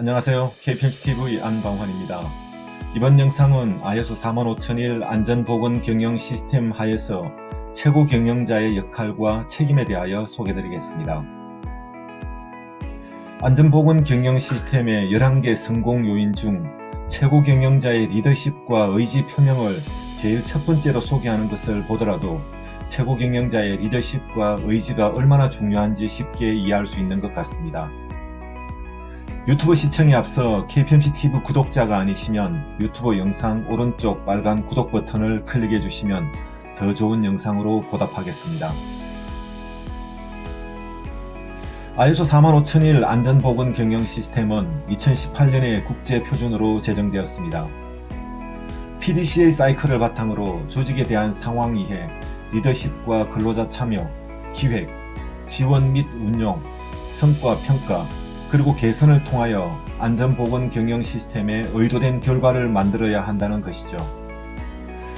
안녕하세요. KPMCTV 안방환입니다. 이번 영상은 ISO 45001 안전보건 경영 시스템 하에서 최고 경영자의 역할과 책임에 대하여 소개드리겠습니다. 안전보건 경영 시스템의 11개 성공 요인 중 최고 경영자의 리더십과 의지 표명을 제일 첫 번째로 소개하는 것을 보더라도 최고 경영자의 리더십과 의지가 얼마나 중요한지 쉽게 이해할 수 있는 것 같습니다. 유튜브 시청에 앞서 KPMCTV 구독자가 아니시면 유튜브 영상 오른쪽 빨간 구독 버튼을 클릭해 주시면 더 좋은 영상으로 보답하겠습니다. ISO 45001 안전보건 경영 시스템은 2018년에 국제 표준으로 제정되었습니다. PDCA 사이클을 바탕으로 조직에 대한 상황 이해, 리더십과 근로자 참여, 기획, 지원 및 운용, 성과 평가, 그리고 개선을 통하여 안전보건 경영 시스템의 의도된 결과를 만들어야 한다는 것이죠.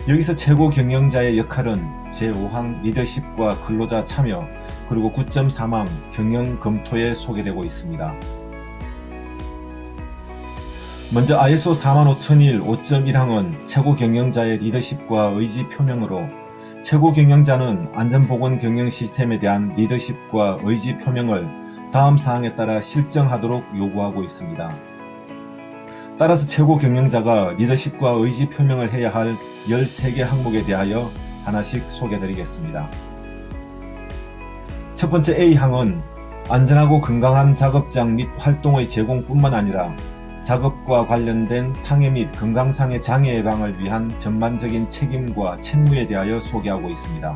여기서 최고 경영자의 역할은 제5항 리더십과 근로자 참여, 그리고 9.3항 경영 검토에 소개되고 있습니다. 먼저 ISO 45001 5.1항은 최고 경영자의 리더십과 의지 표명으로 최고 경영자는 안전보건 경영 시스템에 대한 리더십과 의지 표명을 다음 사항에 따라 실정하도록 요구하고 있습니다. 따라서 최고 경영자가 리더십과 의지 표명을 해야 할 13개 항목에 대하여 하나씩 소개드리겠습니다. 첫 번째 A항은 안전하고 건강한 작업장 및 활동의 제공뿐만 아니라 작업과 관련된 상해 및 건강상의 장애 예방을 위한 전반적인 책임과 책무에 대하여 소개하고 있습니다.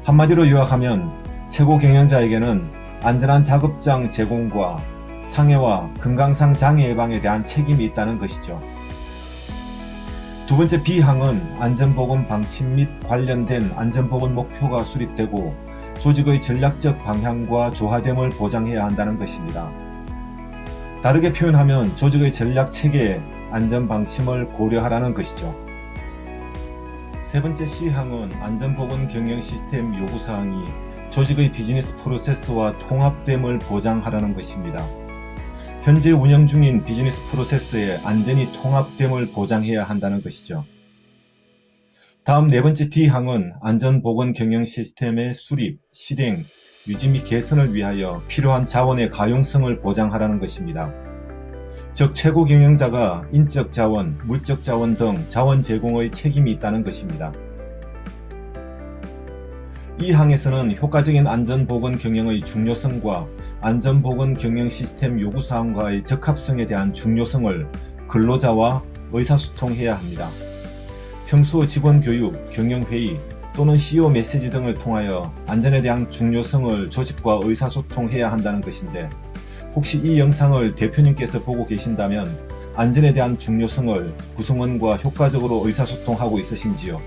한마디로 요약하면 최고 경영자에게는 안전한 작업장 제공과 상해와 건강상 장애 예방에 대한 책임이 있다는 것이죠. 두 번째 B항은 안전보건 방침 및 관련된 안전보건 목표가 수립되고 조직의 전략적 방향과 조화됨을 보장해야 한다는 것입니다. 다르게 표현하면 조직의 전략 체계에 안전 방침을 고려하라는 것이죠. 세 번째 C항은 안전보건 경영 시스템 요구사항이 조직의 비즈니스 프로세스와 통합됨을 보장하라는 것입니다. 현재 운영 중인 비즈니스 프로세스에 안전이 통합됨을 보장해야 한다는 것이죠. 다음 네 번째 D항은 안전보건 경영 시스템의 수립, 실행, 유지 및 개선을 위하여 필요한 자원의 가용성을 보장하라는 것입니다. 즉 최고 경영자가 인적 자원, 물적 자원 등 자원 제공의 책임이 있다는 것입니다. 이 항에서는 효과적인 안전보건 경영의 중요성과 안전보건 경영 시스템 요구사항과의 적합성에 대한 중요성을 근로자와 의사소통해야 합니다. 평소 직원교육, 경영회의 또는 CEO 메시지 등을 통하여 안전에 대한 중요성을 조직과 의사소통해야 한다는 것인데 혹시 이 영상을 대표님께서 보고 계신다면 안전에 대한 중요성을 구성원과 효과적으로 의사소통하고 있으신지요?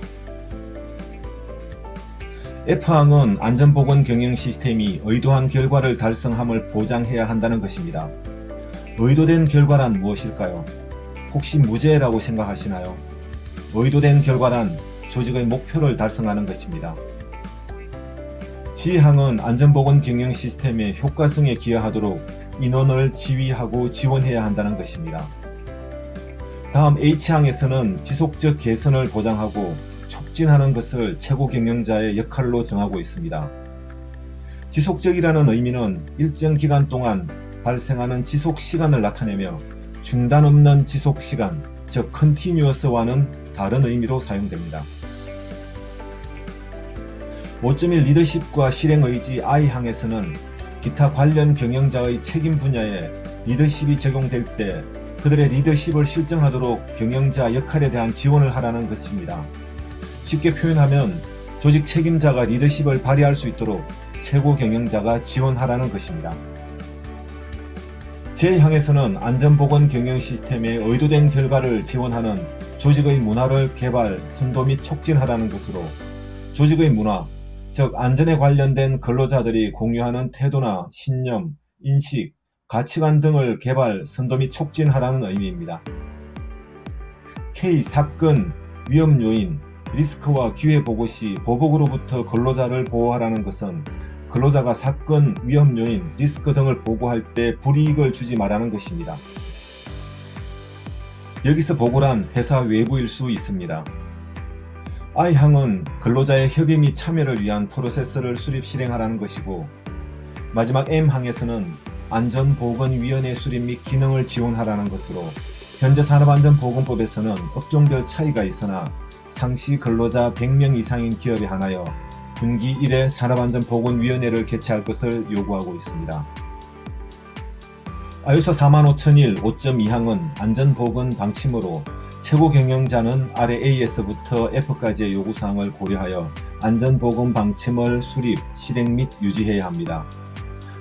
F항은 안전보건 경영 시스템이 의도한 결과를 달성함을 보장해야 한다는 것입니다. 의도된 결과란 무엇일까요? 혹시 무죄라고 생각하시나요? 의도된 결과란 조직의 목표를 달성하는 것입니다. G항은 안전보건 경영 시스템의 효과성에 기여하도록 인원을 지휘하고 지원해야 한다는 것입니다. 다음 H항에서는 지속적 개선을 보장하고 촉진하는 것을 최고 경영자의 역할로 정하고 있습니다. 지속적이라는 의미는 일정 기간 동안 발생하는 지속 시간을 나타내며 중단 없는 지속 시간, 즉 컨티뉴어스와는 다른 의미로 사용됩니다. 5.1 리더십과 실행 의지 I항에서는 기타 관련 경영자의 책임 분야에 리더십이 적용될 때 그들의 리더십을 실정하도록 경영자 역할에 대한 지원을 하라는 것입니다. 쉽게 표현하면 조직 책임자가 리더십을 발휘할 수 있도록 최고 경영자가 지원하라는 것입니다. J항에서는 안전보건 경영 시스템의 의도된 결과를 지원하는 조직의 문화를 개발, 선도 및 촉진하라는 것으로 조직의 문화, 즉 안전에 관련된 근로자들이 공유하는 태도나 신념, 인식, 가치관 등을 개발, 선도 및 촉진하라는 의미입니다. K. 사건, 위험 요인, 리스크와 기회 보고 시 보복으로부터 근로자를 보호하라는 것은 근로자가 사건, 위험 요인, 리스크 등을 보고할 때 불이익을 주지 말라는 것입니다. 여기서 보고란 회사 외부일 수 있습니다. I항은 근로자의 협의 및 참여를 위한 프로세스를 수립 실행하라는 것이고, 마지막 M항에서는 안전보건위원회 수립 및 기능을 지원하라는 것으로, 현재 산업안전보건법에서는 업종별 차이가 있으나 상시 근로자 100명 이상인 기업에 한하여 분기 1회 산업안전보건위원회를 개최할 것을 요구하고 있습니다. ISO 45001 5.2항은 안전보건 방침으로 최고 경영자는 아래 A에서부터 F까지의 요구사항을 고려하여 안전보건 방침을 수립, 실행 및 유지해야 합니다.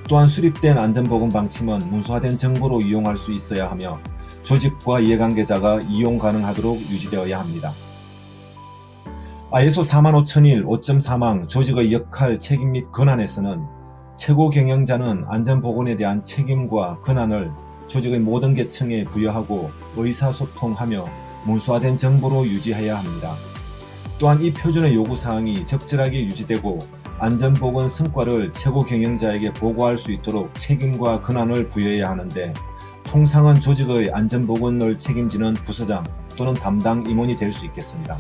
또한 수립된 안전보건 방침은 문서화된 정보로 이용할 수 있어야 하며 조직과 이해관계자가 이용 가능하도록 유지되어야 합니다. ISO 45001 5.3항 조직의 역할, 책임 및 권한에서는 최고 경영자는 안전보건에 대한 책임과 권한을 조직의 모든 계층에 부여하고 의사소통하며 문서화된 정보로 유지해야 합니다. 또한 이 표준의 요구사항이 적절하게 유지되고 안전보건 성과를 최고 경영자에게 보고할 수 있도록 책임과 권한을 부여해야 하는데, 통상은 조직의 안전보건을 책임지는 부서장 또는 담당 임원이 될 수 있겠습니다.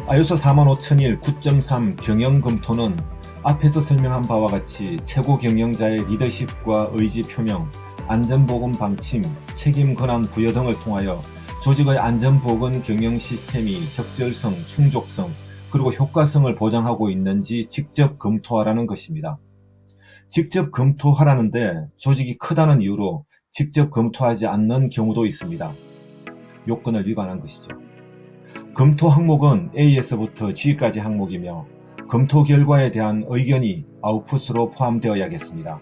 ISO 45001 9.3 경영검토는 앞에서 설명한 바와 같이 최고 경영자의 리더십과 의지 표명, 안전보건 방침, 책임 권한 부여 등을 통하여 조직의 안전보건 경영 시스템이 적절성, 충족성, 그리고 효과성을 보장하고 있는지 직접 검토하라는 것입니다. 직접 검토하라는데 조직이 크다는 이유로 직접 검토하지 않는 경우도 있습니다. 요건을 위반한 것이죠. 검토 항목은 A에서부터 G까지 항목이며 검토 결과에 대한 의견이 아웃풋으로 포함되어야겠습니다.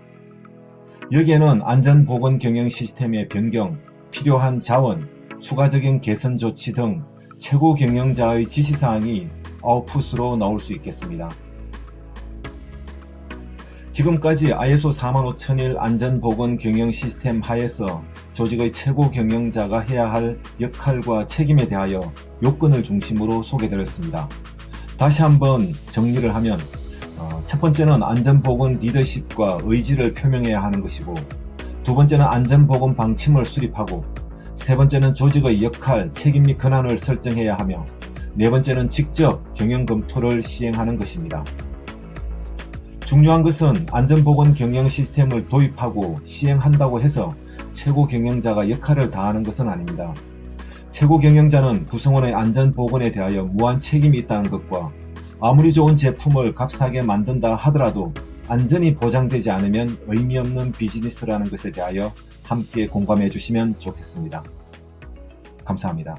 여기에는 안전보건 경영 시스템의 변경, 필요한 자원, 추가적인 개선 조치 등 최고 경영자의 지시사항이 아웃풋으로 나올 수 있겠습니다. 지금까지 ISO 45001 안전보건 경영 시스템 하에서 조직의 최고 경영자가 해야 할 역할과 책임에 대하여 요건을 중심으로 소개드렸습니다. 다시 한번 정리를 하면 첫 번째는 안전보건 리더십과 의지를 표명해야 하는 것이고, 두 번째는 안전보건 방침을 수립하고, 세 번째는 조직의 역할, 책임 및 권한을 설정해야 하며, 네 번째는 직접 경영검토를 시행하는 것입니다. 중요한 것은 안전보건 경영 시스템을 도입하고 시행한다고 해서 최고 경영자가 역할을 다하는 것은 아닙니다. 최고 경영자는 구성원의 안전보건에 대하여 무한 책임이 있다는 것과, 아무리 좋은 제품을 값싸게 만든다 하더라도 안전이 보장되지 않으면 의미 없는 비즈니스라는 것에 대하여 함께 공감해 주시면 좋겠습니다. 감사합니다.